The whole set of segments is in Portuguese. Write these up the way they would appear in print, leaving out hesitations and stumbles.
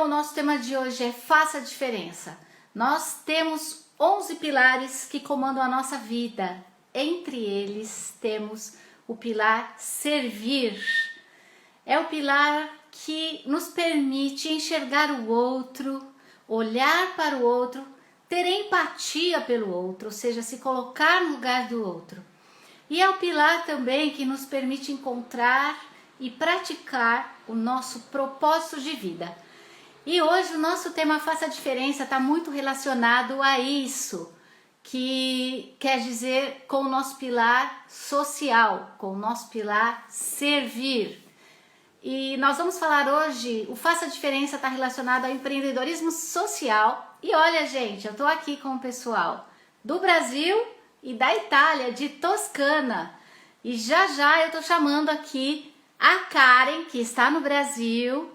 Então, o nosso tema de hoje é Faça a Diferença. Nós temos 11 pilares que comandam a nossa vida. Entre eles, temos o pilar servir. É o pilar que nos permite enxergar o outro, olhar para o outro, ter empatia pelo outro, ou seja, se colocar no lugar do outro. E é o pilar também que nos permite encontrar e praticar o nosso propósito de vida. E hoje o nosso tema Faça a Diferença está muito relacionado a isso, que quer dizer com o nosso pilar social, com o nosso pilar servir. E nós vamos falar hoje, o Faça a Diferença está relacionado ao empreendedorismo social. E olha, gente, eu estou aqui com o pessoal do Brasil e da Itália, de Toscana. E já eu estou chamando aqui a Karen, que está no Brasil,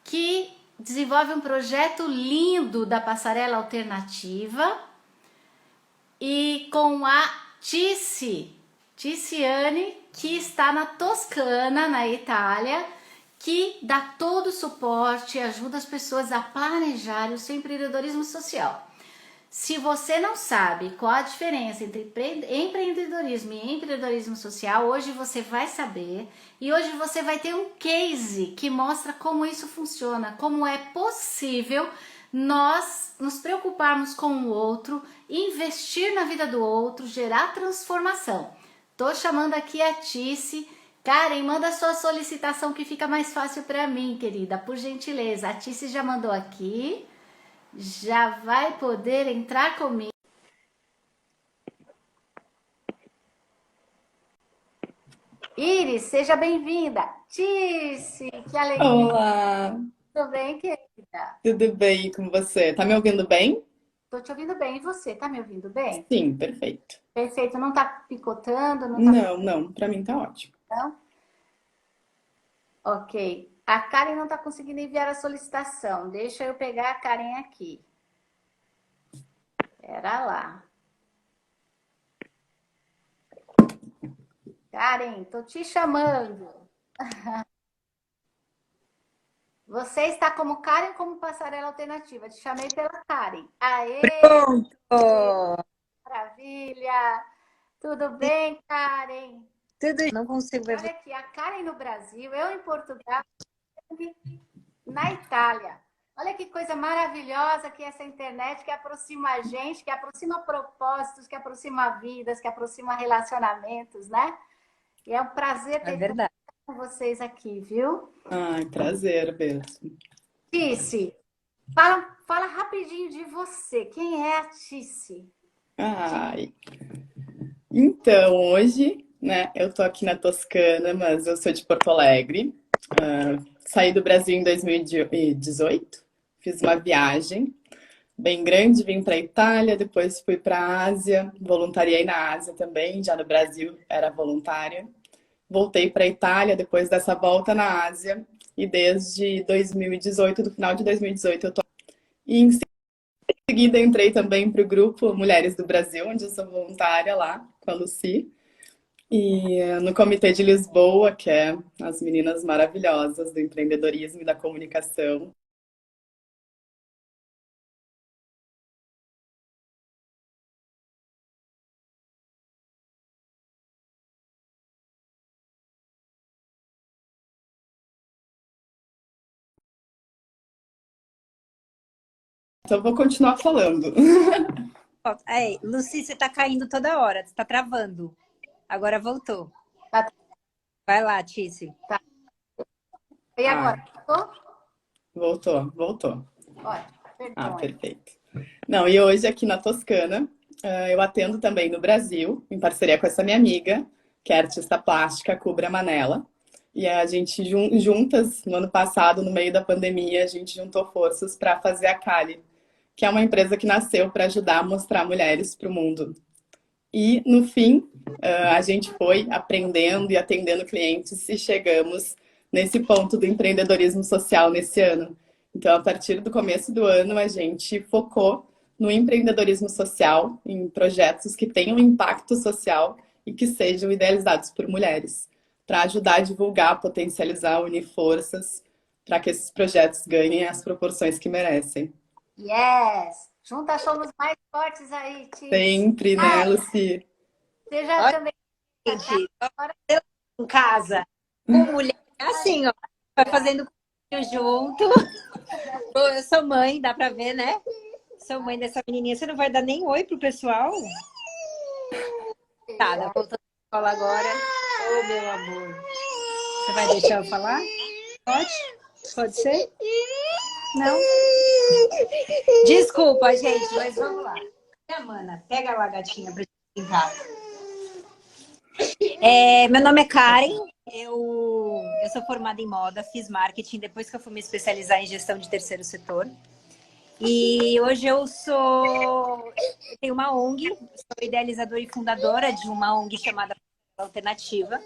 que desenvolve um projeto lindo da Passarela Alternativa, e com a Ticiane, que está na Toscana, na Itália, que dá todo o suporte e ajuda as pessoas a planejarem o seu empreendedorismo social. Se você não sabe qual a diferença entre empreendedorismo e empreendedorismo social, hoje você vai saber, e hoje você vai ter um case que mostra como isso funciona, como é possível nós nos preocuparmos com o outro, investir na vida do outro, gerar transformação. Tô chamando aqui a Tice. Karen, manda sua solicitação que fica mais fácil para mim, querida, por gentileza. A Tice já mandou aqui. Já vai poder entrar comigo. Iris, seja bem-vinda. Tice, que alegria. Olá, Tudo bem, querida? tudo bem com você? Tá me ouvindo bem? Tô te ouvindo bem. E você, tá me ouvindo bem? Sim, perfeito. Perfeito, não tá picotando, não tá... Não, pra mim tá ótimo. Não? Ok. A Karen não tá conseguindo enviar a solicitação. Deixa eu pegar a Karen aqui. Pera lá. Karen, tô te chamando. Você está como Karen, como Passarela Alternativa. Te chamei pela Karen. Aê, Pronto! maravilha! Tudo bem, Karen? Tudo não consigo ver. Olha aqui, a Karen no Brasil, eu em Portugal, na Itália. Olha que coisa maravilhosa que é essa internet, que aproxima a gente, que aproxima propósitos, que aproxima vidas, que aproxima relacionamentos, né? E é um prazer É ter verdade. com vocês aqui, viu? Ai, prazer mesmo. Tice, fala rapidinho de você. Quem é a Tice? Ai, então hoje, né, eu tô aqui na Toscana, mas eu sou de Porto Alegre. Saí do Brasil em 2018, fiz uma viagem bem grande, vim pra Itália, depois fui pra Ásia, voluntariei na Ásia também, já no Brasil era voluntária. Voltei para a Itália depois dessa volta na Ásia e desde 2018, do final de 2018, eu tô. E em seguida entrei também para o grupo Mulheres do Brasil, onde eu sou voluntária lá com a Lucy. E no Comitê de Lisboa, que é as meninas maravilhosas do empreendedorismo e da comunicação. Então eu vou continuar falando. Aí, Lucy, você tá caindo toda hora, você tá travando. Agora voltou. Tá, Vai lá, Tice. tá. E Ah, agora? Tô? voltou. Ótimo, Ah, perdão. perfeito. Não, e hoje aqui na Toscana, eu atendo também no Brasil, em parceria com essa minha amiga, que é artista plástica, Cubra Manella. E a gente juntas, no ano passado, no meio da pandemia, a gente juntou forças para fazer a Cali, que é uma empresa que nasceu para ajudar a mostrar mulheres para o mundo. E, no fim, a gente foi aprendendo e atendendo clientes e chegamos nesse ponto do empreendedorismo social nesse ano. Então, a partir do começo do ano, a gente focou no empreendedorismo social, em projetos que tenham impacto social e que sejam idealizados por mulheres, para ajudar a divulgar, potencializar, unir forças para que esses projetos ganhem as proporções que merecem. Yes! Juntas somos mais fortes aí, Tis. Sempre, né, Luci? Você já Olha, também gente, agora em casa, com mulher, é assim, ó, vai fazendo coisa junto. Eu sou mãe, dá pra ver, né? Sou mãe dessa menininha. Você não vai dar nem oi pro pessoal? Tá, tá voltando à escola agora. Ô, meu amor. Você vai deixar eu falar? Pode? Pode ser? Não? Desculpa, gente, mas vamos lá. Mana, pega lá a gatinha pra gente brincar. Meu nome é Karen, eu sou formada em moda, fiz marketing depois que eu fui me especializar em gestão de terceiro setor. E hoje eu tenho uma ONG, sou idealizadora e fundadora de uma ONG chamada Alternativa.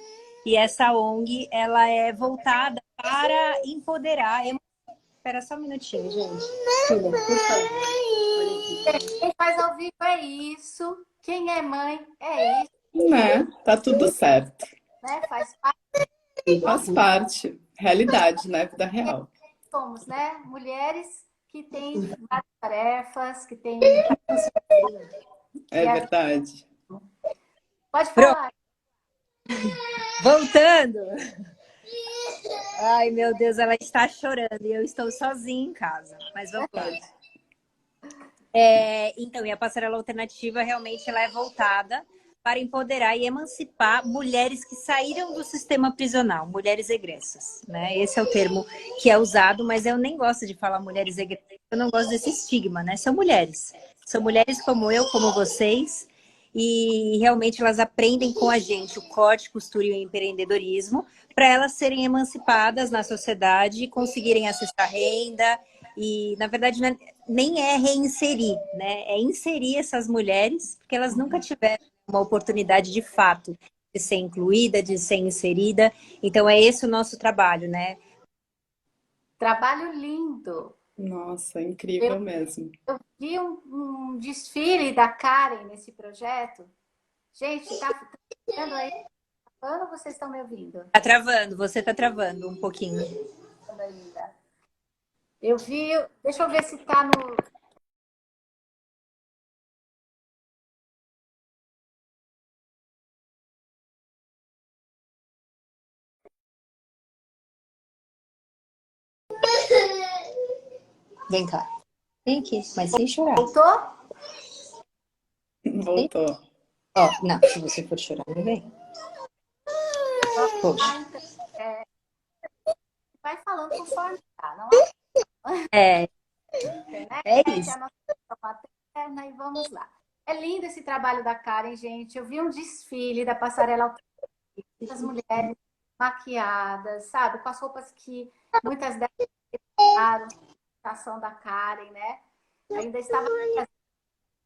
E essa ONG, ela é voltada para empoderar. Espera só um minutinho, gente. Filha, por favor. Olha aqui. quem faz ao vivo é isso. Quem é mãe é isso, Né? Tá tudo certo. né? Faz parte. Faz parte. Realidade, né? Vida real. Somos, né? Mulheres que têm várias tarefas, que têm. É verdade. Pode falar. Voltando. Ai, meu Deus, ela está chorando e eu estou sozinha em casa. Mas vamos lá. Então, e a Passarela Alternativa realmente ela é voltada para empoderar e emancipar mulheres que saíram do sistema prisional, mulheres egressas, né? Esse é o termo que é usado, mas eu nem gosto de falar mulheres egressas, eu não gosto desse estigma, né? São mulheres como eu, como vocês, e realmente elas aprendem com a gente o corte, costura e o empreendedorismo para elas serem emancipadas na sociedade e conseguirem acessar renda e, na verdade, nem é reinserir, né? É inserir essas mulheres, porque elas nunca tiveram uma oportunidade de fato de ser incluída, de ser inserida. Então, é esse o nosso trabalho, né? Trabalho lindo. Nossa, incrível mesmo. Eu vi um desfile da Karen nesse projeto. Gente, tá vendo aí? Quando vocês estão me ouvindo? Tá travando, você tá travando um pouquinho. Ainda. Eu vi. Deixa eu ver se tá no. Vem cá. Vem aqui, mas sem chorar. Voltou? Voltou. Ó, não, se você for chorar, não vem. Poxa. Vai falando conforme tá, não É internet, isso. a nossa materna e vamos lá. É lindo esse trabalho da Karen, gente. Eu vi um desfile da passarela Alternativa, as mulheres maquiadas, sabe? Com as roupas que muitas delas usaram a ação da Karen, né? Ainda estava no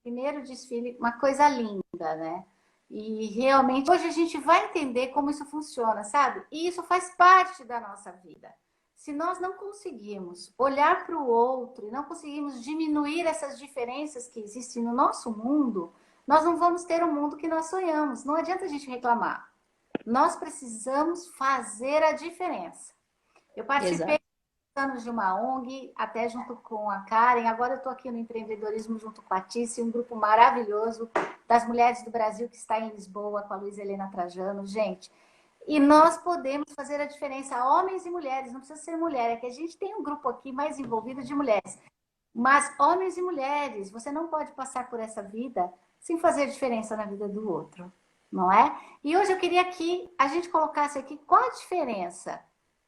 primeiro desfile, uma coisa linda, né? E realmente hoje a gente vai entender como isso funciona, sabe? E isso faz parte da nossa vida. Se nós não conseguirmos olhar para o outro e não conseguirmos diminuir essas diferenças que existem no nosso mundo, nós não vamos ter o mundo que nós sonhamos. Não adianta a gente reclamar. Nós precisamos fazer a diferença. Eu participei anos de uma ONG, até junto com a Karen. Agora eu estou aqui no empreendedorismo junto com a Tice, um grupo maravilhoso das mulheres do Brasil que está em Lisboa, com a Luiz Helena Trajano. Gente, e nós podemos fazer a diferença, homens e mulheres, não precisa ser mulher, é que a gente tem um grupo aqui mais envolvido de mulheres. Mas homens e mulheres, você não pode passar por essa vida sem fazer diferença na vida do outro, não é? E hoje eu queria que a gente colocasse aqui qual a diferença.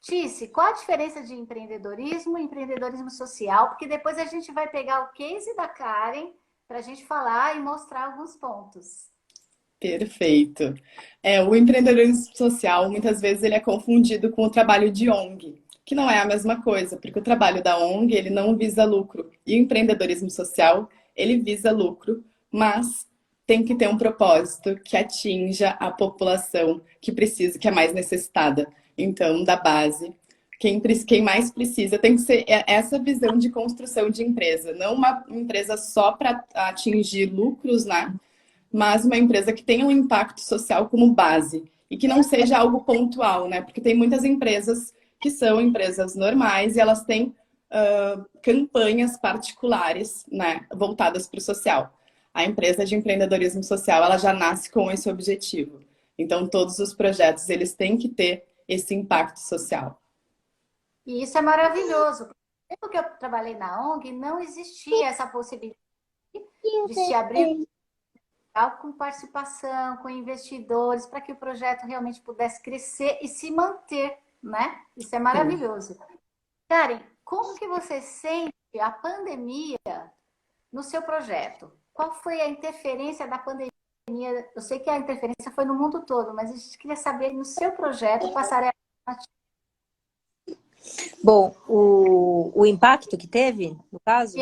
Tice, qual a diferença de empreendedorismo e empreendedorismo social? Porque depois a gente vai pegar o case da Karen para a gente falar e mostrar alguns pontos. Perfeito. O empreendedorismo social, muitas vezes, ele é confundido com o trabalho de ONG, que não é a mesma coisa, porque o trabalho da ONG, ele não visa lucro. E o empreendedorismo social, ele visa lucro, mas tem que ter um propósito que atinja a população que precisa, que é mais necessitada. Então, da base, quem mais precisa tem que ser essa visão de construção de empresa, não uma empresa só para atingir lucros, né? Mas uma empresa que tenha um impacto social como base e que não seja algo pontual, né? Porque tem muitas empresas que são empresas normais e elas têm campanhas particulares, né, voltadas para o social. A empresa de empreendedorismo social, ela já nasce com esse objetivo. Então, todos os projetos, eles têm que ter esse impacto social. E isso é maravilhoso. Tempo que eu trabalhei na ONG, não existia essa possibilidade de se abrir com participação, com investidores, para que o projeto realmente pudesse crescer e se manter, né? Isso é maravilhoso. Karen, como que você sente a pandemia no seu projeto? Qual foi a interferência da pandemia? Eu sei que a interferência foi no mundo todo, mas a gente queria saber no seu projeto, Passarela. Bom, o impacto que teve, no caso?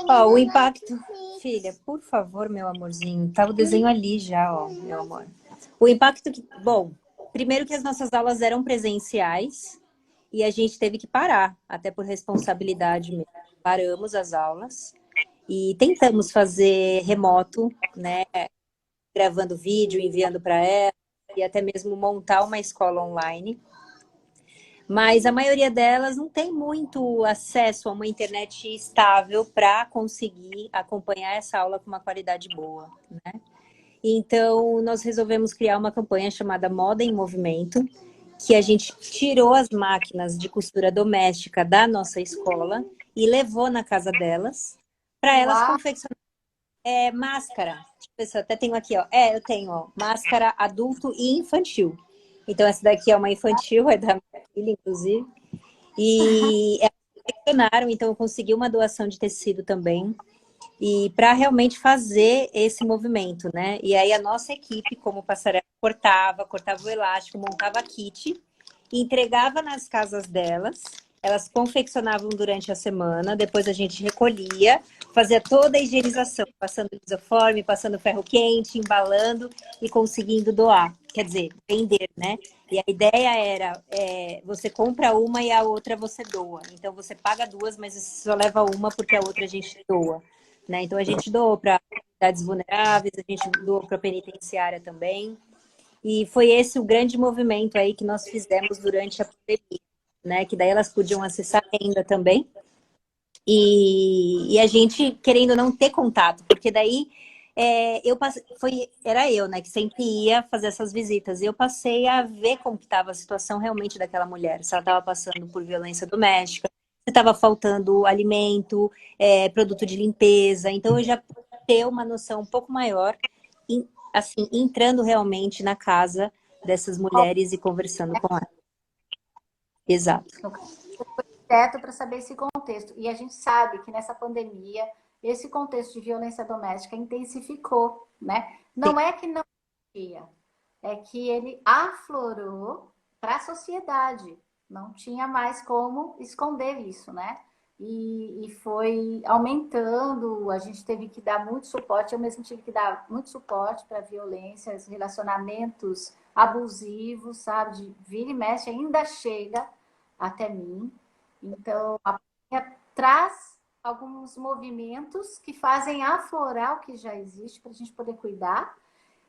Ó, o impacto... Filha, por favor, meu amorzinho. Tá o desenho ali já, ó, meu amor. O impacto que... Bom, primeiro que as nossas aulas eram presenciais e a gente teve que parar, até por responsabilidade mesmo. Paramos as aulas e tentamos fazer remoto, né? Gravando vídeo, enviando para ela e até mesmo montar uma escola online. Mas a maioria delas não tem muito acesso a uma internet estável para conseguir acompanhar essa aula com uma qualidade boa, né? Então, nós resolvemos criar uma campanha chamada Moda em Movimento, que a gente tirou as máquinas de costura doméstica da nossa escola e levou na casa delas, para elas confeccionarem máscara. Eu até tenho aqui, ó. Eu tenho, ó, máscara adulto e infantil. Então, essa daqui é uma infantil, é da minha filha, inclusive. E elas confeccionaram, então eu consegui uma doação de tecido também. E para realmente fazer esse movimento, né? E aí a nossa equipe, como passarela, cortava o elástico, montava kit, entregava nas casas delas. Elas confeccionavam durante a semana, depois a gente recolhia, fazia toda a higienização, passando lisoforme, passando ferro quente, embalando e conseguindo doar. Quer dizer, vender, né? E a ideia era, você compra uma e a outra você doa. Então você paga duas, mas você só leva uma porque a outra a gente doa. Né? Então a gente doou para comunidades vulneráveis, a gente doou para a penitenciária também. E foi esse o grande movimento aí que nós fizemos durante a pandemia. Né, que daí elas podiam acessar renda também. E a gente, querendo não ter contato, porque daí era eu, né, que sempre ia fazer essas visitas. E eu passei a ver como que estava a situação realmente daquela mulher. Se ela estava passando por violência doméstica, se estava faltando alimento, produto de limpeza. Então eu já pude ter uma noção um pouco maior, assim, entrando realmente na casa dessas mulheres e conversando com elas. Exato. Direto para saber esse contexto. E a gente sabe que nessa pandemia, esse contexto de violência doméstica intensificou, né? Não é que não tinha, é que ele aflorou para a sociedade. Não tinha mais como esconder isso, né? E foi aumentando, a gente teve que dar muito suporte, eu mesmo tive que dar muito suporte para violências, relacionamentos abusivos, sabe? De vira e mexe, ainda chega até mim. Então, a pandemia traz alguns movimentos que fazem aflorar o que já existe para a gente poder cuidar,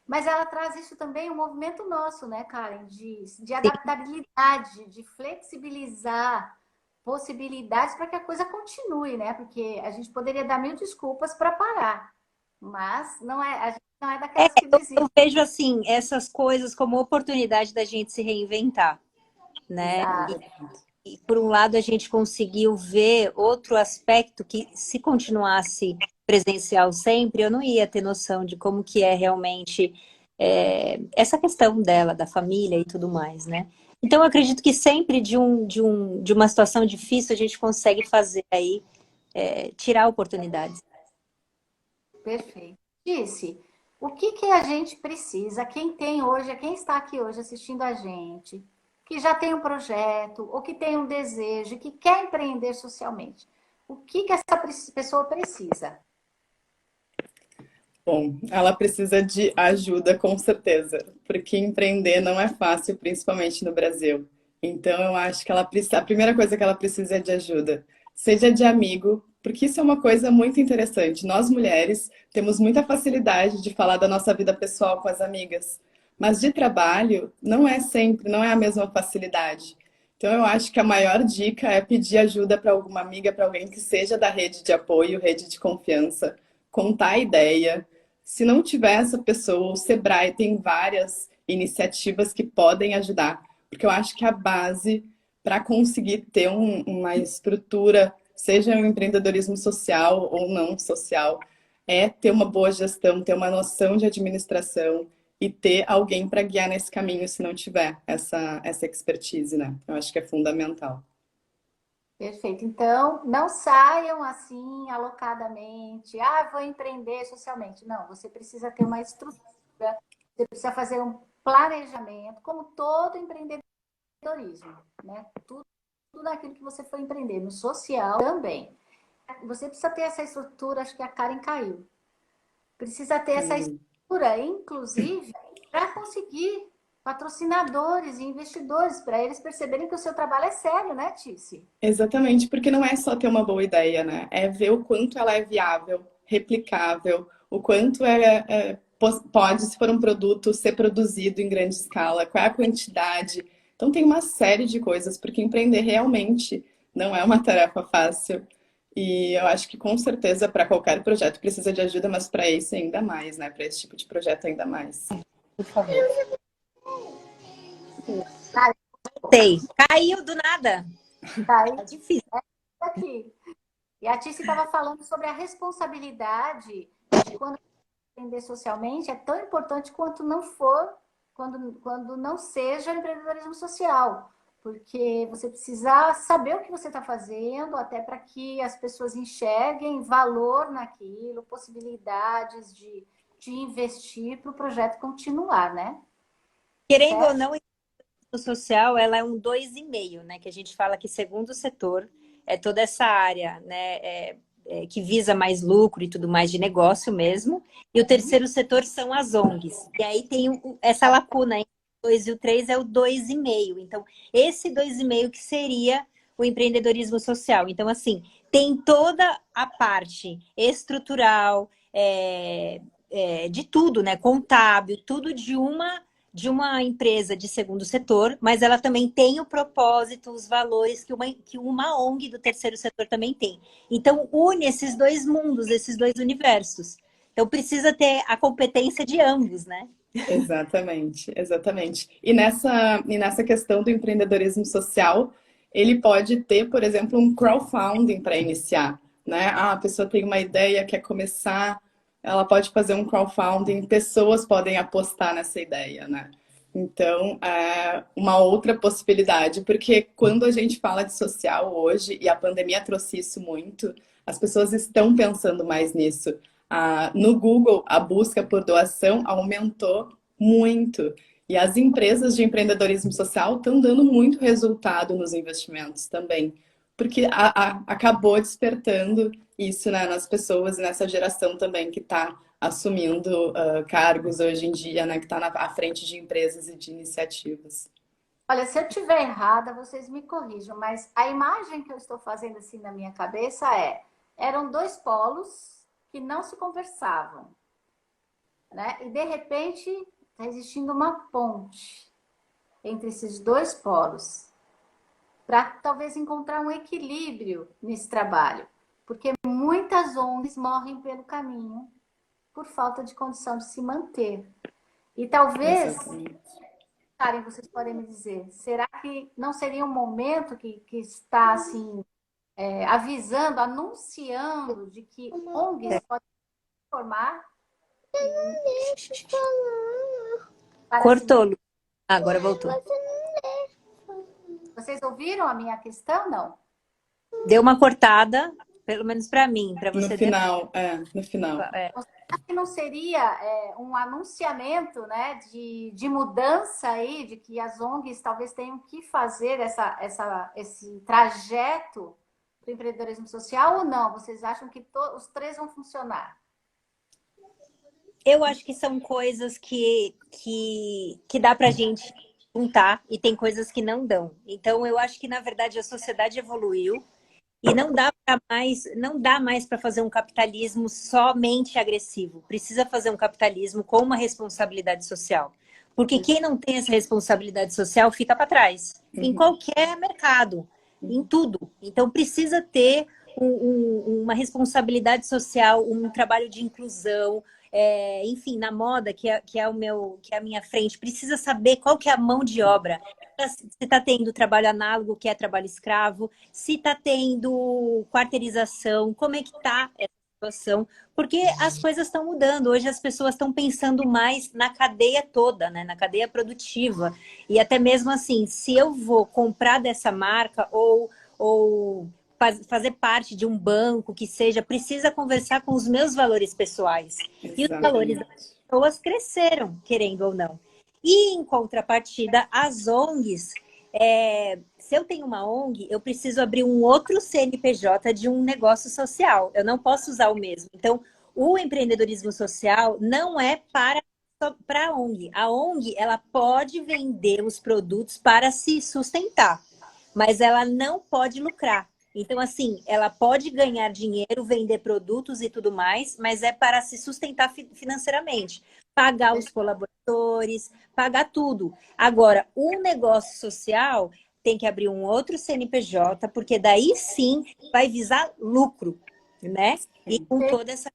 mas ela traz isso também, um movimento nosso, né, Karen? De adaptabilidade, de flexibilizar possibilidades para que a coisa continue, né? Porque a gente poderia dar mil desculpas para parar, mas a gente não é daquelas que desistem. Eu vejo, assim, essas coisas como oportunidade da gente se reinventar, né? E por um lado, a gente conseguiu ver outro aspecto que, se continuasse presencial sempre, eu não ia ter noção de como que é realmente essa questão dela, da família e tudo mais, né? Então, eu acredito que sempre de uma situação difícil, a gente consegue fazer aí, tirar oportunidades. Perfeito. Disse, o que a gente precisa, quem está aqui hoje assistindo a gente, que já tem um projeto, ou que tem um desejo, que quer empreender socialmente, o que essa pessoa precisa? Bom, ela precisa de ajuda, com certeza, porque empreender não é fácil, principalmente no Brasil. Então, eu acho que a primeira coisa que ela precisa é de ajuda. Seja de amigo, porque isso é uma coisa muito interessante. Nós, mulheres, temos muita facilidade de falar da nossa vida pessoal com as amigas, Mas de trabalho, não é sempre, não é a mesma facilidade. Então, eu acho que a maior dica é pedir ajuda para alguma amiga, para alguém que seja da rede de apoio, rede de confiança, contar a ideia. Se não tiver essa pessoa, o Sebrae tem várias iniciativas que podem ajudar, porque eu acho que a base para conseguir ter uma estrutura, seja um empreendedorismo social ou não social, é ter uma boa gestão, ter uma noção de administração e ter alguém para guiar nesse caminho se não tiver essa expertise, né? Eu acho que é fundamental. Perfeito. Então, não saiam assim alocadamente. Ah, vou empreender socialmente. Não, você precisa ter uma estrutura, você precisa fazer um planejamento, como todo empreendedorismo, né? Tudo aquilo que você for empreender, no social também. Você precisa ter essa estrutura, acho que a Karen caiu. Precisa ter essa estrutura, inclusive, para conseguir patrocinadores e investidores, para eles perceberem que o seu trabalho é sério, né, Tice? Exatamente, porque não é só ter uma boa ideia, né? É ver o quanto ela é viável, replicável, o quanto pode, se for um produto, ser produzido em grande escala, qual é a quantidade. Então tem uma série de coisas, porque empreender realmente não é uma tarefa fácil. E eu acho que com certeza para qualquer projeto precisa de ajuda, mas para esse ainda mais, né? Para esse tipo de projeto ainda mais. Por favor. Sei. Caiu do nada. Tá É difícil. aqui. E a Tice estava falando sobre a responsabilidade de quando empreender socialmente é tão importante quanto não for, quando não seja empreendedorismo social. Porque você precisa saber o que você está fazendo, até para que as pessoas enxerguem valor naquilo, possibilidades de investir para o projeto continuar, né? Querendo ou não, o social, ela é um 2,5, né? Que a gente fala que segundo setor é toda essa área, né? Que visa mais lucro e tudo mais de negócio mesmo. E o terceiro setor são as ONGs. E aí tem essa lacuna entre o 2 e o 3 é o 2,5. Então, esse 2,5 que seria o empreendedorismo social. Então, assim, tem toda a parte estrutural, de tudo, né? Contábil, tudo de uma empresa de segundo setor, mas ela também tem o propósito, os valores que uma ONG do terceiro setor também tem. Então, une esses dois mundos, esses dois universos. Então, precisa ter a competência de ambos, né? Exatamente, exatamente. E nessa questão do empreendedorismo social, ele pode ter, por exemplo, um crowdfunding para iniciar, né? Ah, a pessoa tem uma ideia, quer começar, ela pode fazer um crowdfunding, pessoas podem apostar nessa ideia, né? Então, é uma outra possibilidade, porque quando a gente fala de social hoje, e a pandemia trouxe isso muito, as pessoas estão pensando mais nisso. No Google, a busca por doação aumentou muito. E as empresas de empreendedorismo social estão dando muito resultado nos investimentos também. Porque acabou despertando isso, né, nas pessoas e nessa geração também que está assumindo cargos hoje em dia, né, que está à frente de empresas e de iniciativas. Olha, se eu estiver errada, vocês me corrijam, mas a imagem que eu estou fazendo assim na minha cabeça eram dois polos que não se conversavam, né? E de repente está existindo uma ponte entre esses dois polos para talvez encontrar um equilíbrio nesse trabalho, porque muitas ONGs morrem pelo caminho por falta de condição de se manter. E talvez, Karen, vocês podem me dizer, será que não seria um momento que está assim avisando, anunciando de que ONGs podem se formar? Cortou, Lu. Agora voltou. Vocês ouviram a minha questão? Não? Deu uma cortada, pelo menos para mim, para você. No final, no final. Será que não seria um anunciamento, né, de mudança aí, de que as ONGs talvez tenham que fazer esse trajeto para o empreendedorismo social ou não? Vocês acham que os três vão funcionar? Eu acho que são coisas que dá para a gente juntar e tem coisas que não dão. Então, eu acho que, na verdade, a sociedade evoluiu e não dá mais para fazer um capitalismo somente agressivo. Precisa fazer um capitalismo com uma responsabilidade social. Porque quem não tem essa responsabilidade social fica para trás. Em qualquer mercado, em tudo. Então, precisa ter uma responsabilidade social, um trabalho de inclusão, enfim, na moda, que é a minha frente, precisa saber qual que é a mão de obra. Se está tendo trabalho análogo, que é trabalho escravo, se está tendo quarteirização, como é que está essa situação, porque as coisas estão mudando. Hoje as pessoas estão pensando mais na cadeia toda, né? Na cadeia produtiva. E até mesmo assim, se eu vou comprar dessa marca ou fazer parte de um banco que seja, precisa conversar com os meus valores pessoais. E os valores das pessoas cresceram, querendo ou não. E, em contrapartida, as ONGs, se eu tenho uma ONG, eu preciso abrir um outro CNPJ de um negócio social. Eu não posso usar o mesmo. Então, o empreendedorismo social não é para a ONG. A ONG, ela pode vender os produtos para se sustentar, mas ela não pode lucrar. Então, assim, ela pode ganhar dinheiro, vender produtos e tudo mais, mas é para se sustentar financeiramente. Pagar os colaboradores, pagar tudo. Agora, o negócio social tem que abrir um outro CNPJ, porque daí sim vai visar lucro, né? E com toda essa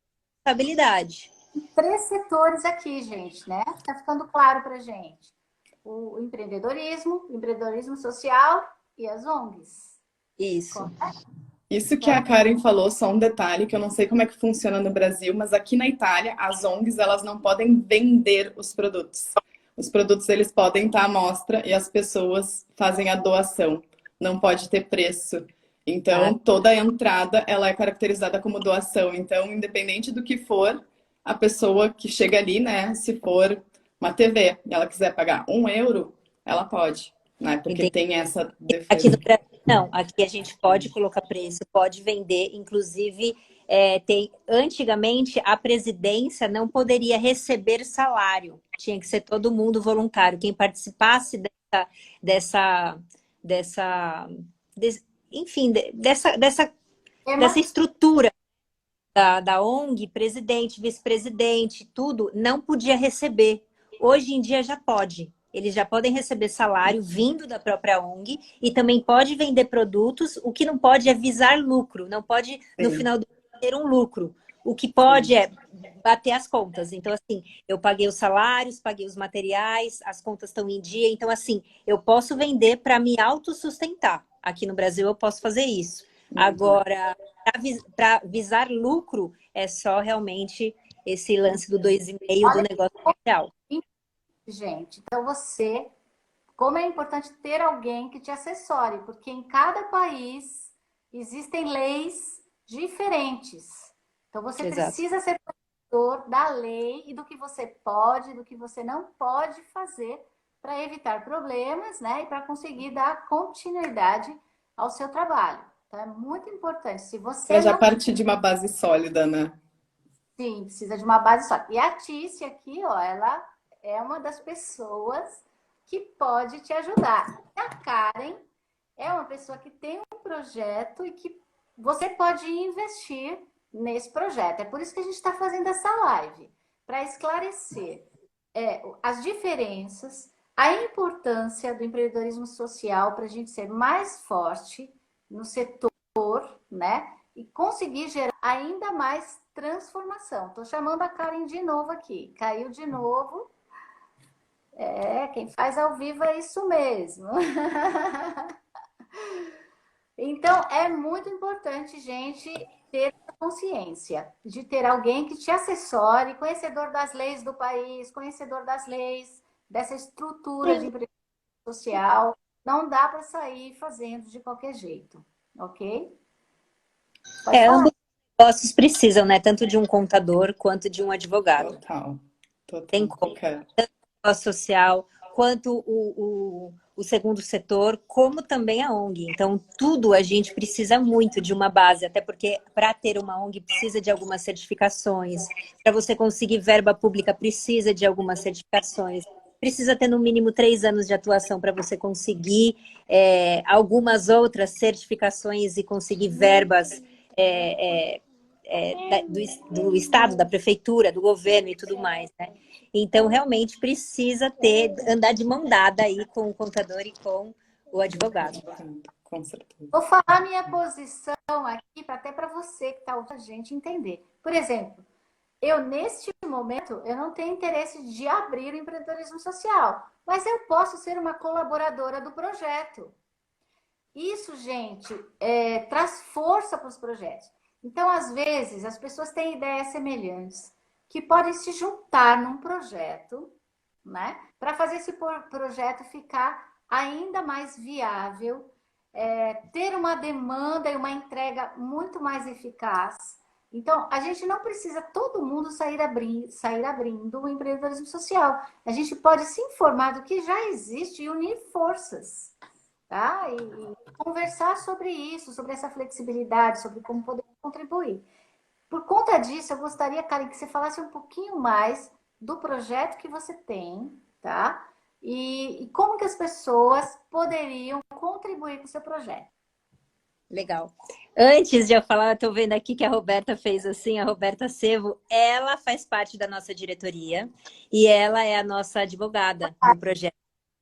responsabilidade. 3 setores aqui, gente, né? Tá ficando claro pra gente. O empreendedorismo social e as ONGs. Isso. Isso que a Karen falou, só um detalhe, que eu não sei como é que funciona no Brasil, mas aqui na Itália, as ONGs, elas não podem vender os produtos. Os produtos, eles podem estar à mostra e as pessoas fazem a doação. Não pode ter preço. Então, toda a entrada, ela é caracterizada como doação. Então, independente do que for, a pessoa que chega ali, né, se for uma TV e ela quiser pagar €1, ela pode, né? Porque tem essa defesa. Aqui no Brasil, não. Aqui a gente pode colocar preço, pode vender. Inclusive, antigamente, a presidência não poderia receber salário. Tinha que ser todo mundo voluntário. Quem participasse enfim, dessa estrutura da ONG, presidente, vice-presidente, tudo, não podia receber. Hoje em dia já pode. Eles já podem receber salário vindo da própria ONG e também pode vender produtos. O que não pode é visar lucro. Não pode, no final do ano, ter um lucro. O que pode é bater as contas. Então, assim, eu paguei os salários, paguei os materiais, as contas estão em dia. Então, assim, eu posso vender para me autossustentar. Aqui no Brasil eu posso fazer isso. Agora, para visar lucro, é só realmente esse lance do 2,5 do negócio social. Gente, então como é importante ter alguém que te assessore, porque em cada país existem leis diferentes. Então você precisa ser conhecedor da lei e do que você pode, do que você não pode fazer para evitar problemas, né? E para conseguir dar continuidade ao seu trabalho. Então é muito importante. Se você Para já partir de uma base sólida, né? Sim, precisa de uma base sólida. E a Tícia aqui, ó, ela é uma das pessoas que pode te ajudar. A Karen é uma pessoa que tem um projeto e que você pode investir nesse projeto. É por isso que a gente está fazendo essa live, para esclarecer as diferenças, a importância do empreendedorismo social para a gente ser mais forte no setor, né? E conseguir gerar ainda mais transformação. Estou chamando a Karen de novo aqui. Caiu de novo. Quem faz ao vivo é isso mesmo. Então, é muito importante, gente, ter consciência de ter alguém que te assessore, conhecedor das leis do país, conhecedor das leis, dessa estrutura de empreendedorismo social. Não dá para sair fazendo de qualquer jeito, ok? Ambos os negócios precisam, né? Tanto de um contador quanto de um advogado. Total. Tem como. Tanto o negócio social, quanto o segundo setor, como também a ONG. Então, tudo a gente precisa muito de uma base, até porque para ter uma ONG precisa de algumas certificações. Para você conseguir verba pública, precisa de algumas certificações. Precisa ter no mínimo 3 anos de atuação para você conseguir algumas outras certificações e conseguir verbas do Estado, da prefeitura, do governo e tudo mais, né? Então, realmente precisa andar de mão dada aí com o contador e com o advogado. Com certeza. Vou falar minha posição aqui, até para você que está ouvindo a gente entender. Por exemplo, eu, neste momento, eu não tenho interesse de abrir o empreendedorismo social, mas eu posso ser uma colaboradora do projeto. Isso, gente, traz força para os projetos. Então, às vezes, as pessoas têm ideias semelhantes, que podem se juntar num projeto, né, para fazer esse projeto ficar ainda mais viável, ter uma demanda e uma entrega muito mais eficaz. Então, a gente não precisa todo mundo sair abrindo o empreendedorismo social. A gente pode se informar do que já existe e unir forças, tá? E conversar sobre isso, sobre essa flexibilidade, sobre como poder contribuir. Por conta disso, eu gostaria, Karen, que você falasse um pouquinho mais do projeto que você tem, tá? E como que as pessoas poderiam contribuir com o seu projeto. Legal. Antes de eu falar, eu tô vendo aqui que a Roberta fez assim, a Roberta Sevo, ela faz parte da nossa diretoria e ela é a nossa advogada do projeto.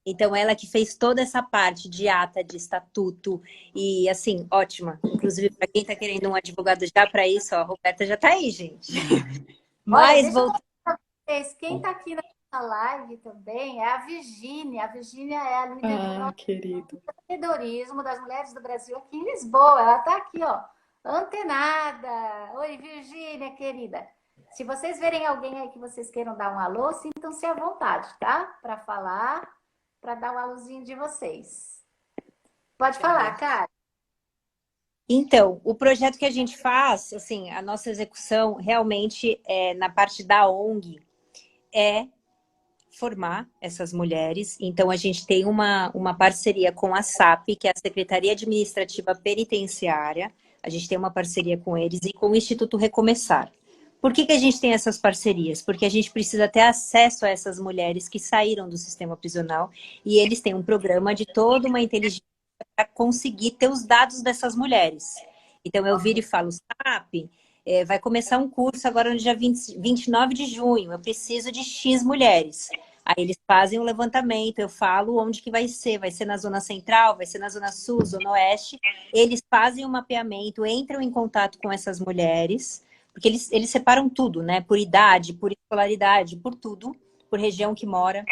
Então, ela que fez toda essa parte de ata, de estatuto e, assim, ótima. Inclusive, para quem está querendo um advogado já para isso, ó, a Roberta já está aí, gente. Mas, mas, voltando... quem está aqui na live também é a Virgínia. A Virgínia é a líder do nosso empreendedorismo das mulheres do Brasil aqui em Lisboa. Ela está aqui, ó, antenada. Oi, Virgínia, querida. Se vocês verem alguém aí que vocês queiram dar um alô, sintam-se à vontade, tá? Para falar, para dar um alôzinho de vocês. Pode falar, cara. Então, o projeto que a gente faz, assim, a nossa execução realmente na parte da ONG é formar essas mulheres. Então, a gente tem uma parceria com a SAP, que é a Secretaria Administrativa Penitenciária. A gente tem uma parceria com eles e com o Instituto Recomeçar. Por que a gente tem essas parcerias? Porque a gente precisa ter acesso a essas mulheres que saíram do sistema prisional e eles têm um programa de toda uma inteligência para conseguir ter os dados dessas mulheres. Então, eu viro e falo, SAP, vai começar um curso agora no dia 29 de junho, eu preciso de X mulheres. Aí eles fazem um levantamento, eu falo onde que vai ser na Zona Central, vai ser na Zona Sul, Zona Oeste. Eles fazem um mapeamento, entram em contato com essas mulheres, porque eles separam tudo, né? Por idade, por escolaridade, por tudo, por região que mora.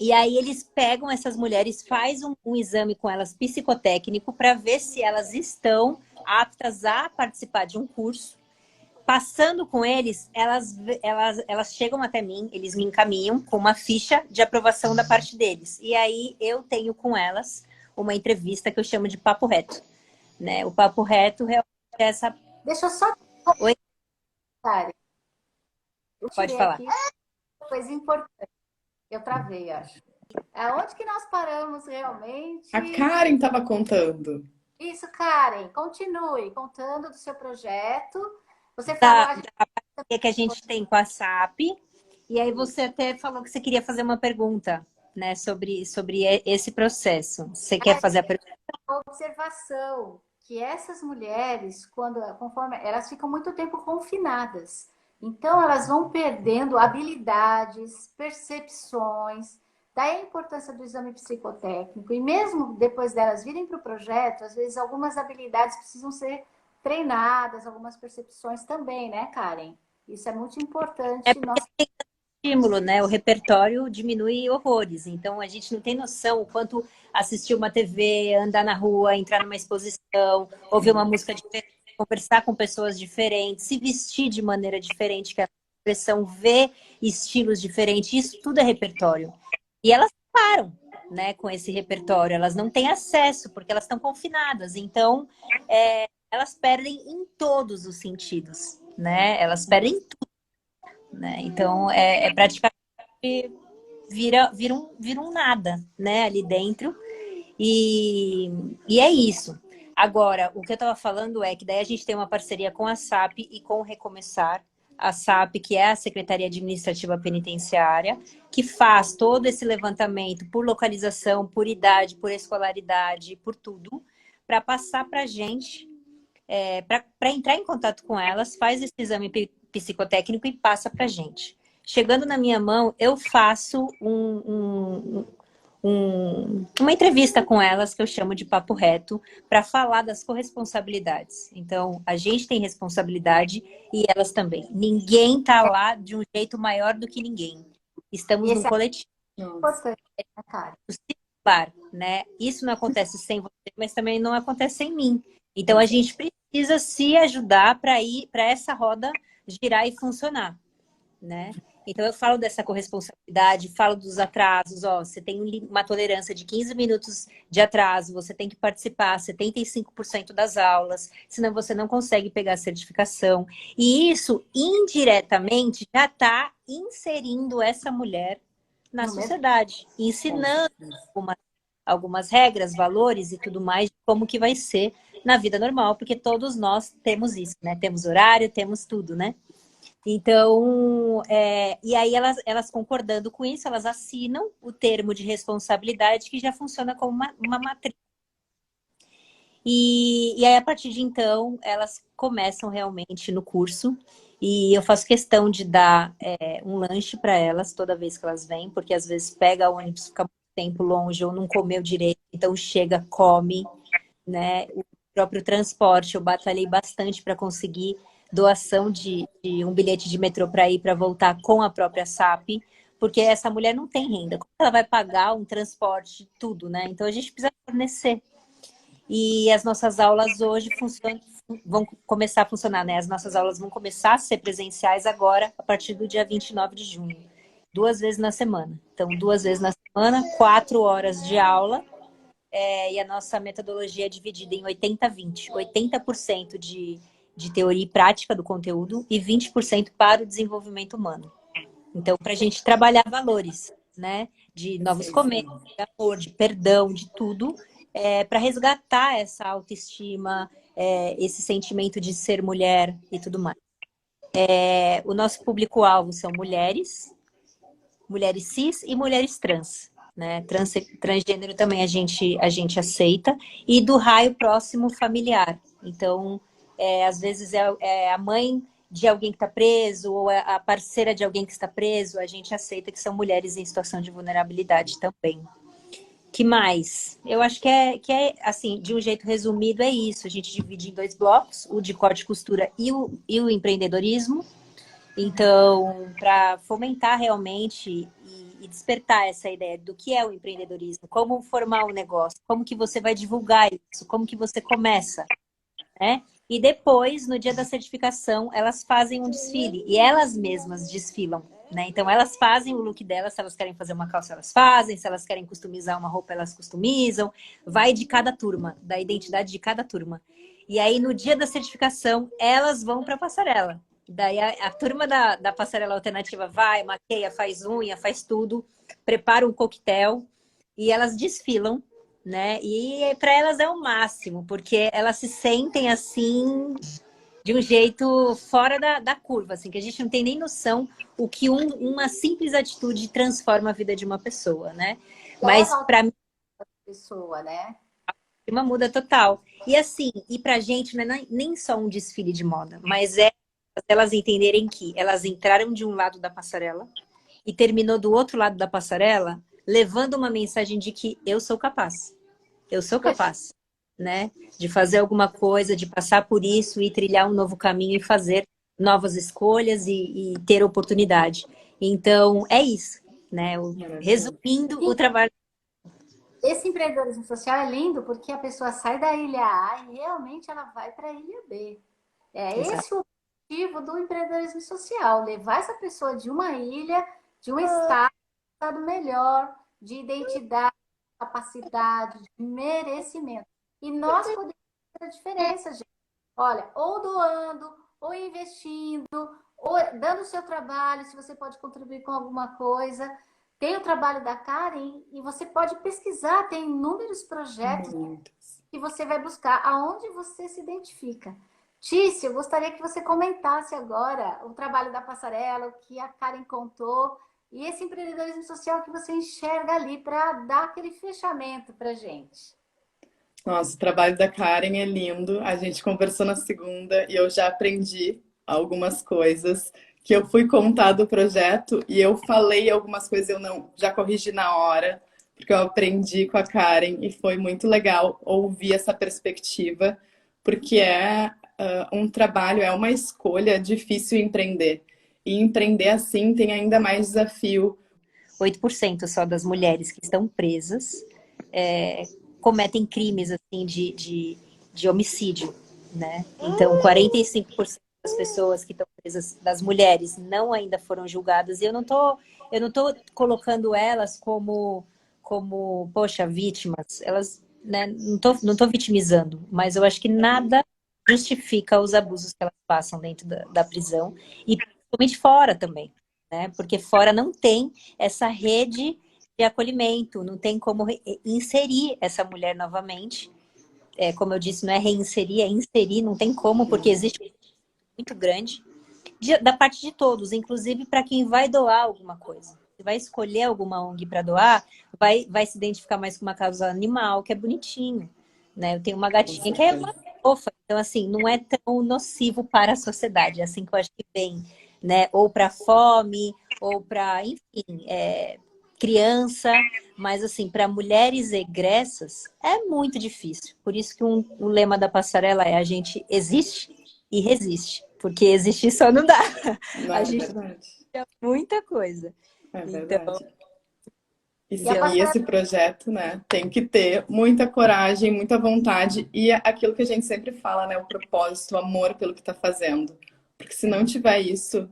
E aí eles pegam essas mulheres, faz um exame com elas psicotécnico para ver se elas estão aptas a participar de um curso. Passando com eles, elas chegam até mim, eles me encaminham com uma ficha de aprovação da parte deles. E aí eu tenho com elas uma entrevista que eu chamo de papo reto. Né? O papo reto realmente é essa... Deixa eu só... Oi? Pode falar. Aqui, coisa importante. Eu travei, acho. Aonde que nós paramos realmente? A Karen estava contando. Isso, Karen. Continue contando do seu projeto. Você falou... Da parceria que a gente tem com a SAP. E aí você até falou que você queria fazer uma pergunta, né, sobre esse processo. Você quer fazer a pergunta? Uma observação, que essas mulheres, conforme elas ficam muito tempo confinadas. Então, elas vão perdendo habilidades, percepções, daí a importância do exame psicotécnico. E mesmo depois delas virem para o projeto, às vezes algumas habilidades precisam ser treinadas, algumas percepções também, né, Karen? Isso é muito importante. Tem estímulo, né? O repertório diminui horrores. Então, a gente não tem noção o quanto assistir uma TV, andar na rua, entrar numa exposição, ouvir uma música diferente, conversar com pessoas diferentes, se vestir de maneira diferente, que é a expressão, ver estilos diferentes, isso tudo é repertório. E elas param, né, com esse repertório, elas não têm acesso, porque elas estão confinadas. Então, elas perdem em todos os sentidos, né? Elas perdem em tudo. Né? Então, praticamente vira um nada, né, ali dentro. E é isso. Agora, o que eu estava falando é que daí a gente tem uma parceria com a SAP e com o Recomeçar a SAP, que é a Secretaria Administrativa Penitenciária, que faz todo esse levantamento por localização, por idade, por escolaridade, por tudo, para passar para a gente, para entrar em contato com elas, faz esse exame psicotécnico e passa para a gente. Chegando na minha mão, eu faço uma entrevista com elas, que eu chamo de papo reto, para falar das corresponsabilidades. Então, a gente tem responsabilidade e elas também. Ninguém está lá de um jeito maior do que ninguém. Estamos num coletivo. Importante, né, cara? Claro, né? Isso não acontece sem você, mas também não acontece sem mim. Então, a gente precisa se ajudar para ir para essa roda girar e funcionar, né? Então, eu falo dessa corresponsabilidade, falo dos atrasos. Ó, você tem uma tolerância de 15 minutos de atraso, você tem que participar 75% das aulas, senão você não consegue pegar a certificação. E isso, indiretamente, já está inserindo essa mulher na sociedade, ensinando algumas regras, valores e tudo mais, de como que vai ser na vida normal, porque todos nós temos isso, né? Temos horário, temos tudo, né? Então, e aí elas concordando com isso, elas assinam o termo de responsabilidade, que já funciona como uma matriz. E aí, a partir de então, elas começam realmente no curso. E eu faço questão de dar um lanche para elas toda vez que elas vêm, porque às vezes pega ônibus, fica muito tempo longe ou não comeu direito, então chega, come, né? O próprio transporte, eu batalhei bastante para conseguir doação de um bilhete de metrô para ir para voltar com a própria SAP, porque essa mulher não tem renda. Como ela vai pagar um transporte, tudo, né? Então a gente precisa fornecer. E as nossas aulas hoje vão começar a funcionar, né? As nossas aulas vão começar a ser presenciais agora, a partir do dia 29 de junho. 2 vezes na semana. Então, 2 vezes na semana, 4 horas de aula. E a nossa metodologia é dividida em 80-20. 80% de teoria e prática do conteúdo e 20% para o desenvolvimento humano. Então, para a gente trabalhar valores, né? De novos começos, de amor, de perdão, de tudo, para resgatar essa autoestima, esse sentimento de ser mulher e tudo mais. O nosso público-alvo são mulheres cis e mulheres trans. Né? Transgênero também a gente aceita. E do raio próximo familiar. Então, às vezes é a mãe de alguém que está preso ou a parceira de alguém que está preso, a gente aceita que são mulheres em situação de vulnerabilidade também. Que mais? Eu acho que assim, de um jeito resumido, é isso. A gente divide em 2 blocos, o de corte e costura e o empreendedorismo. Então, para fomentar realmente e despertar essa ideia do que é o empreendedorismo, como formar um negócio, como que você vai divulgar isso, como que você começa, né? E depois, no dia da certificação, elas fazem um desfile e elas mesmas desfilam, né? Então, elas fazem o look delas, se elas querem fazer uma calça, elas fazem, se elas querem customizar uma roupa, elas customizam. Vai de cada turma, da identidade de cada turma. E aí, no dia da certificação, elas vão para a passarela. Daí a turma da passarela alternativa vai, maqueia, faz unha, faz tudo, prepara um coquetel e elas desfilam, né? E para elas é o máximo, porque elas se sentem assim de um jeito fora da curva, assim, que a gente não tem nem noção o que uma simples atitude transforma a vida de uma pessoa, né? Mas para mim, pessoa, né? uma muda total. E assim, e pra gente não é nem só um desfile de moda, mas elas entenderem que elas entraram de um lado da passarela e terminou do outro lado da passarela, levando uma mensagem de que eu sou capaz. Eu sou capaz, né? De fazer alguma coisa, de passar por isso e trilhar um novo caminho e fazer novas escolhas e ter oportunidade. Então, é isso, né? Resumindo o trabalho. Esse empreendedorismo social é lindo porque a pessoa sai da ilha A e realmente ela vai para a ilha B. Esse o objetivo do empreendedorismo social, levar essa pessoa de uma ilha, de um estado melhor, de identidade, capacidade, de merecimento. E nós podemos fazer a diferença, gente. Olha, ou doando, ou investindo, ou dando o seu trabalho, se você pode contribuir com alguma coisa. Tem o trabalho da Karen e você pode pesquisar, tem inúmeros projetos que você vai buscar aonde você se identifica. Tício, eu gostaria que você comentasse agora o trabalho da Passarela, o que a Karen contou, e esse empreendedorismo social que você enxerga ali para dar aquele fechamento para gente. Nossa, o trabalho da Karen é lindo. A gente conversou na segunda e eu já aprendi algumas coisas que eu fui contar do projeto e eu falei algumas coisas eu não já corrigi na hora, porque eu aprendi com a Karen e foi muito legal ouvir essa perspectiva, porque um trabalho, é uma escolha difícil empreender. E empreender assim tem ainda mais desafio. 8% só das mulheres que estão presas cometem crimes assim de homicídio, né? Então, 45% das pessoas que estão presas, das mulheres, não ainda foram julgadas. E eu não tô colocando elas como, poxa, vítimas. Elas, né, não tô vitimizando, mas eu acho que nada justifica os abusos que elas passam dentro da prisão e principalmente fora também, né? Porque fora não tem essa rede de acolhimento, não tem como inserir essa mulher novamente. Como eu disse, não é reinserir, é inserir, não tem como, porque existe um muito grande da parte de todos, inclusive para quem vai doar alguma coisa. Você vai escolher alguma ONG para doar, vai se identificar mais com uma causa animal, que é bonitinho, né? Eu tenho uma gatinha que é uma fofa, então assim, não é tão nocivo para a sociedade, é assim que eu acho que vem, né? Ou para fome, ou para, enfim, criança, mas assim, para mulheres egressas é muito difícil. Por isso que o lema da passarela é: a gente existe e resiste, porque existir só não dá. Não, A é gente verdade. tem muita coisa. É Então, verdade. E E a seguir Passarela esse projeto, né? Tem que ter muita coragem, muita vontade e aquilo que a gente sempre fala, né? O propósito, o amor pelo que está fazendo. Porque se não tiver isso,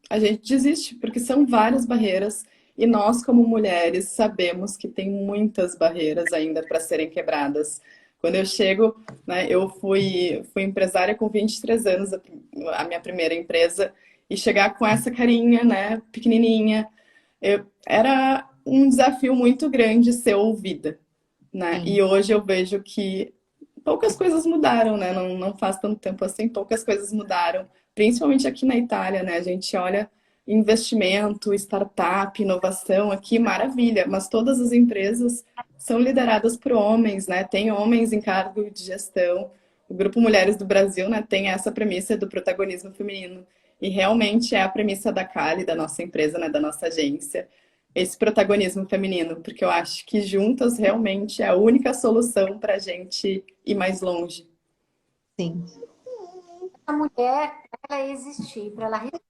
a gente desiste, porque são várias barreiras e nós, como mulheres, sabemos que tem muitas barreiras ainda para serem quebradas. Quando eu chego, né? Eu fui empresária com 23 anos, a minha primeira empresa, e chegar com essa carinha, né? Pequenininha. Era um desafio muito grande ser ouvida, né? sim, E hoje eu vejo que poucas coisas mudaram, né? Não faz tanto tempo assim, poucas coisas mudaram, principalmente aqui na Itália, né? A gente olha investimento, startup, inovação aqui, maravilha, mas todas as empresas são lideradas por homens, né? Tem homens em cargo de gestão. O Grupo Mulheres do Brasil, né, tem essa premissa do protagonismo feminino. E realmente é a premissa da Cali, da nossa empresa, né, da nossa agência, esse protagonismo feminino, porque eu acho que juntas realmente é a única solução para a gente ir mais longe. sim, a mulher, para ela existir, para ela resistir,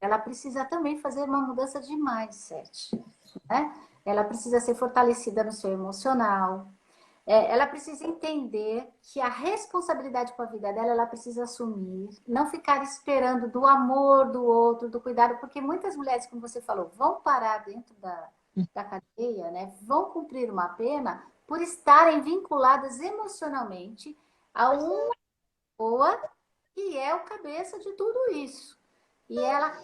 ela precisa também fazer uma mudança de mindset, né? Ela precisa ser fortalecida no seu emocional. Ela precisa entender que a responsabilidade com a vida dela, ela precisa assumir, não ficar esperando do amor do outro, do cuidado, porque muitas mulheres, como você falou, vão parar dentro da cadeia, né? Vão cumprir uma pena por estarem vinculadas emocionalmente a uma pessoa que é o cabeça de tudo isso. E ela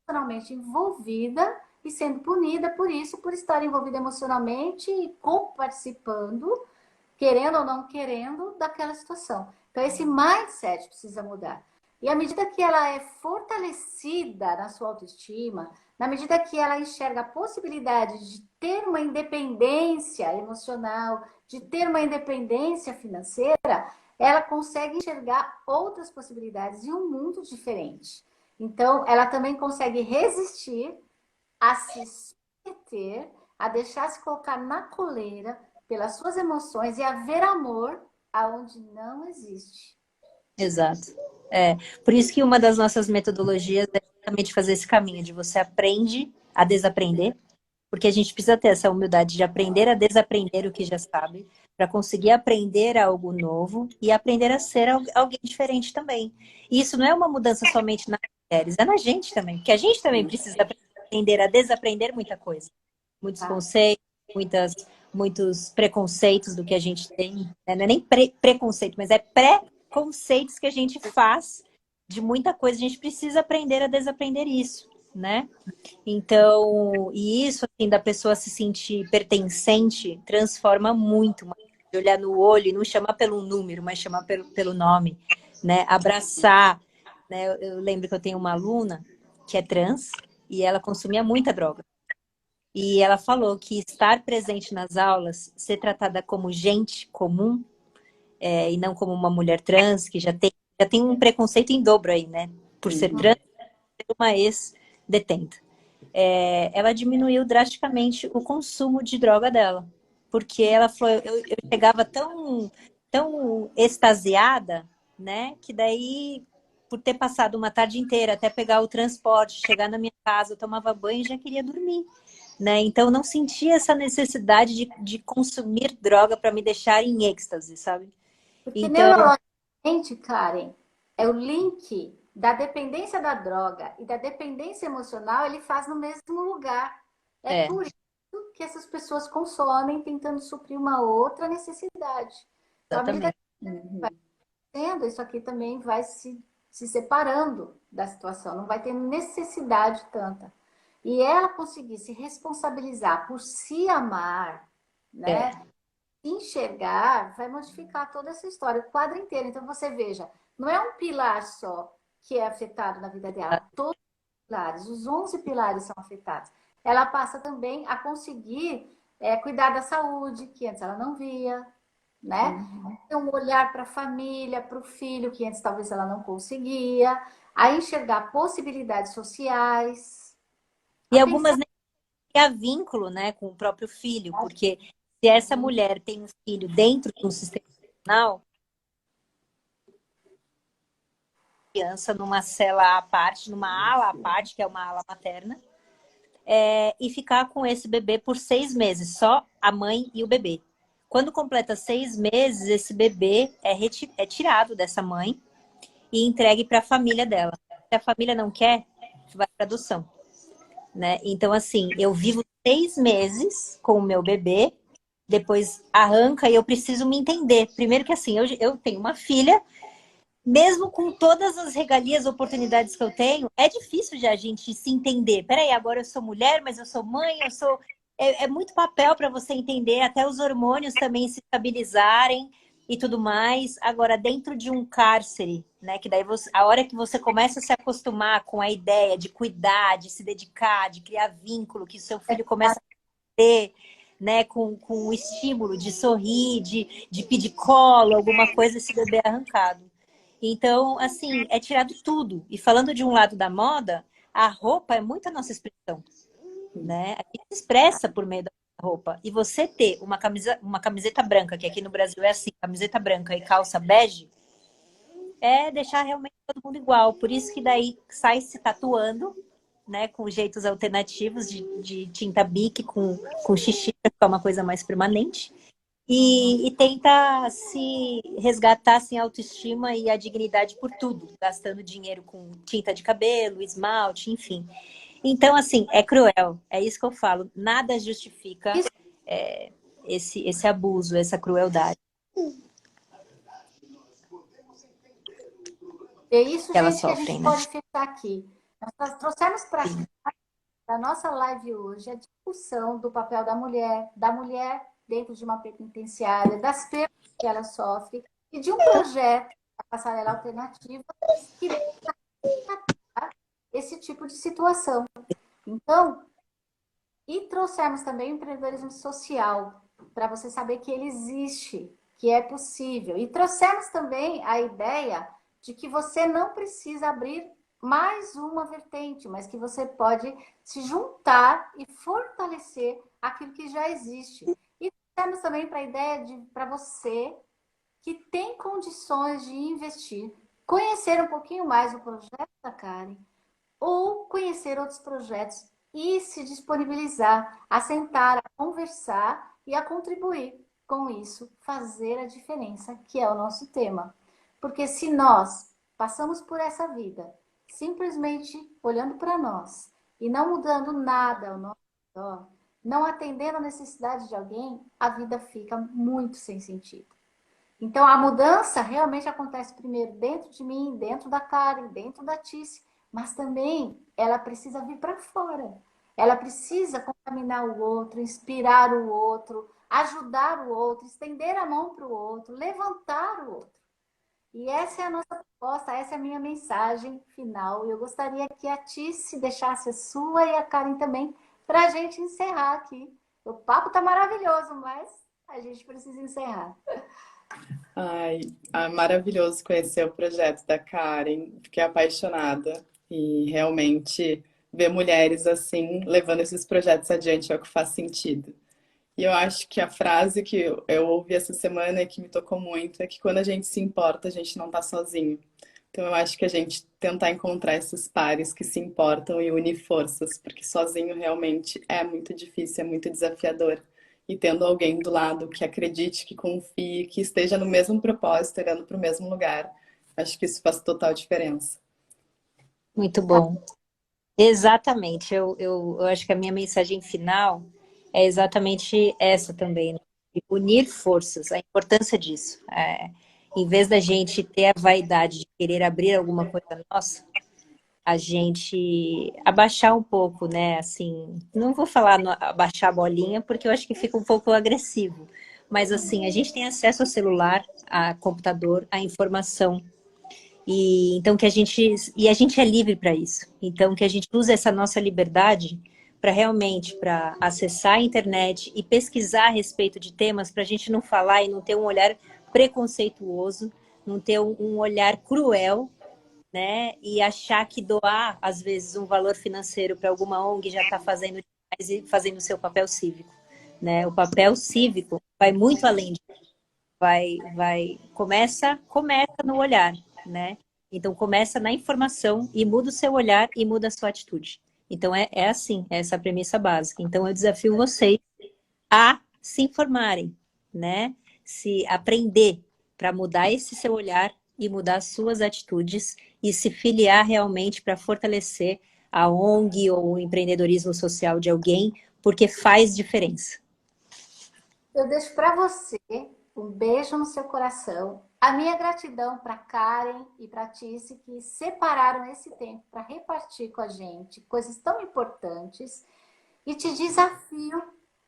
emocionalmente envolvida e sendo punida por isso, por estar envolvida emocionalmente e co-participando, querendo ou não querendo, daquela situação. Então, esse mindset precisa mudar. E à medida que ela é fortalecida na sua autoestima, na medida que ela enxerga a possibilidade de ter uma independência emocional, de ter uma independência financeira, ela consegue enxergar outras possibilidades e um mundo diferente. Então, ela também consegue resistir a se submeter, a deixar se colocar na coleira pelas suas emoções e a ver amor aonde não existe. exato. Por isso que uma das nossas metodologias é justamente fazer esse caminho de você aprende a desaprender, porque a gente precisa ter essa humildade de aprender a desaprender o que já sabe, para conseguir aprender algo novo e aprender a ser alguém diferente também. E isso não é uma mudança somente nas mulheres, é na gente também, porque a gente também precisa aprender a desaprender muita coisa. Muitos Tá? conceitos, muitos preconceitos do que a gente tem, né? Não é nem preconceito, mas é pré-conceitos que a gente faz de muita coisa. A gente precisa aprender a desaprender isso, né? Então, e isso, assim, da pessoa se sentir pertencente, transforma muito. De olhar no olho e não chamar pelo número, mas chamar pelo nome. né? Abraçar, né? Eu lembro que eu tenho uma aluna que é trans e ela consumia muita droga. E ela falou que estar presente nas aulas, ser tratada como gente comum, e não como uma mulher trans, que já tem um preconceito em dobro aí, né? Por ser trans, ser uma ex-detenta. Ela diminuiu drasticamente o consumo de droga dela. Porque ela falou, eu chegava tão extasiada, né? Que daí, por ter passado uma tarde inteira até pegar o transporte, chegar na minha casa, eu tomava banho e já queria dormir. Né? Então, não sentia essa necessidade de consumir droga para me deixar em êxtase, sabe? Porque Então, neurologicamente, Karen, é o link da dependência da droga e da dependência emocional, ele faz no mesmo lugar. É é, por isso que essas pessoas consomem tentando suprir uma outra necessidade. Então, à medida exatamente. que vai tendo, isso aqui também vai se separando da situação, não vai ter necessidade tanta. E ela conseguir se responsabilizar por se amar, É, né? Enxergar, vai modificar toda essa história, o quadro inteiro. Então você veja, não é um pilar só que é afetado na vida dela, todos os pilares, os 11 pilares são afetados. Ela passa também a conseguir cuidar da saúde, que antes ela não via, né? Ter um olhar para a família, para o filho, que antes talvez ela não conseguia, a enxergar possibilidades sociais, e a algumas pensar. nem há vínculo, né, com o próprio filho, porque se essa mulher tem um filho dentro de um sistema nacional, criança numa cela à parte, numa ala à parte, que é uma ala materna, e ficar com esse bebê por 6 meses, só a mãe e o bebê. Quando completa 6 meses, esse bebê é tirado dessa mãe e entregue para a família dela. Se a família não quer, vai para adoção, né? Então, assim, eu vivo 6 meses com o meu bebê, depois arranca e eu preciso me entender. Primeiro que assim, eu tenho uma filha, mesmo com todas as regalias, oportunidades que eu tenho, é difícil de a gente se entender. Peraí, agora eu sou mulher, mas eu sou mãe, eu sou. É muito papel para você entender, até os hormônios também se estabilizarem e tudo mais. Agora, dentro de um cárcere, né? Que daí a hora que você começa a se acostumar com a ideia de cuidar, de se dedicar, de criar vínculo, que o seu filho começa a ter, né, com o estímulo de sorrir, de pedir colo, alguma coisa, esse bebê é arrancado. Então, assim, é tirado tudo. E falando de um lado da moda, a roupa é muito a nossa expressão, né? A gente se expressa por meio da roupa. E você ter uma camiseta branca, que aqui no Brasil é assim, camiseta branca e calça bege, é deixar realmente todo mundo igual. Por isso que daí sai se tatuando, né? Com jeitos alternativos de tinta Bic, com xixi, para ficar uma coisa mais permanente. E tenta se resgatar assim, a autoestima e a dignidade por tudo, gastando dinheiro com tinta de cabelo, esmalte, enfim. Então, assim, é cruel, é isso que eu falo. Nada justifica Isso, esse abuso, essa crueldade é isso, que elas gente, que a gente sofrem, né? pode fechar aqui. Nós trouxemos para a nossa live hoje a discussão do papel da mulher dentro de uma penitenciária, das perdas que ela sofre e de um projeto, a Passarela Alternativa, que trata esse tipo de situação. Então, e trouxemos também o empreendedorismo social, para você saber que ele existe, que é possível. E trouxemos também a ideia de que você não precisa abrir mais uma vertente, mas que você pode se juntar e fortalecer aquilo que já existe. E trouxemos também para a ideia de para você que tem condições de investir, conhecer um pouquinho mais o projeto da Karen, ou conhecer outros projetos e se disponibilizar a sentar, a conversar e a contribuir com isso, fazer a diferença, que é o nosso tema. Porque se nós passamos por essa vida simplesmente olhando para nós e não mudando nada ao nosso redor, não atendendo a necessidade de alguém, a vida fica muito sem sentido. Então, a mudança realmente acontece primeiro dentro de mim, dentro da Karen, dentro da Tice, mas também ela precisa vir para fora. Ela precisa contaminar o outro, inspirar o outro, ajudar o outro, estender a mão para o outro, levantar o outro. E essa é a nossa proposta, essa é a minha mensagem final. Eu gostaria que a Tice deixasse a sua e a Karen também, para a gente encerrar aqui. O papo tá maravilhoso, mas a gente precisa encerrar. Ai, maravilhoso conhecer o projeto da Karen. Fiquei apaixonada e realmente ver mulheres assim levando esses projetos adiante é o que faz sentido. E eu acho que a frase que eu ouvi essa semana e que me tocou muito é que quando a gente se importa, a gente não tá sozinho. Então eu acho que a gente tentar encontrar esses pares que se importam e unir forças, porque sozinho realmente é muito difícil, é muito desafiador. E tendo alguém do lado que acredite, que confie, que esteja no mesmo propósito, olhando para o mesmo lugar, acho que isso faz total diferença. Muito bom. Exatamente. Eu acho que a minha mensagem final é exatamente essa também, né? De unir forças, a importância disso. Em vez da gente ter a vaidade de querer abrir alguma coisa nossa, a gente abaixar um pouco, né? Assim, não vou falar abaixar a bolinha, porque eu acho que fica um pouco agressivo. Mas assim, a gente tem acesso ao celular, a computador, a informação. E então a gente é livre para isso. Então que a gente use essa nossa liberdade para realmente para acessar a internet e pesquisar a respeito de temas para a gente não falar e não ter um olhar preconceituoso, não ter um olhar cruel, né? E achar que doar às vezes um valor financeiro para alguma ONG já está fazendo demais e fazendo o seu papel cívico, né? O papel cívico vai muito além começa no olhar, né? Então começa na informação e muda o seu olhar e muda a sua atitude. Então é assim, é essa a premissa básica. Então eu desafio vocês a se informarem, né? Se aprender para mudar esse seu olhar e mudar as suas atitudes e se filiar realmente para fortalecer a ONG ou o empreendedorismo social de alguém, porque faz diferença. Eu deixo para você um beijo no seu coração. A minha gratidão para Karen e para Tice que separaram esse tempo para repartir com a gente coisas tão importantes e te desafio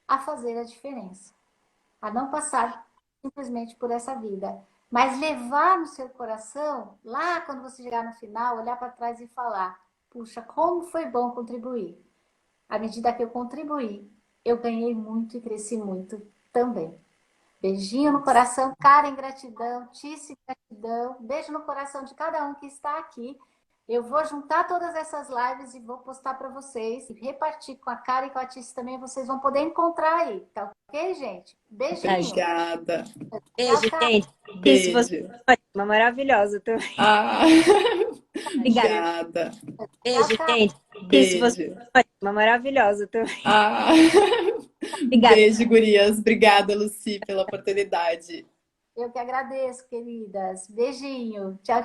a fazer a diferença, a não passar simplesmente por essa vida, mas levar no seu coração, lá quando você chegar no final, olhar para trás e falar: puxa, como foi bom contribuir. À medida que eu contribuí, eu ganhei muito e cresci muito também. Beijinho no coração, Karen, gratidão, Tice, gratidão. Beijo no coração de cada um que está aqui. Eu vou juntar todas essas lives e vou postar para vocês. E repartir com a Karen e com a Tice também. Vocês vão poder encontrar aí, tá ok, gente? Beijinho. Obrigada. Beijo, Tchau, gente. Isso, você Beijo. é ótima, maravilhosa também. Ah, Obrigada. obrigada. Beijo, tchau. gente. Isso, você Beijo. é ótima, maravilhosa também. Ah, Obrigada. beijo, gurias. Obrigada, Lucy, pela oportunidade. Eu que agradeço, queridas. Beijinho. Tchau,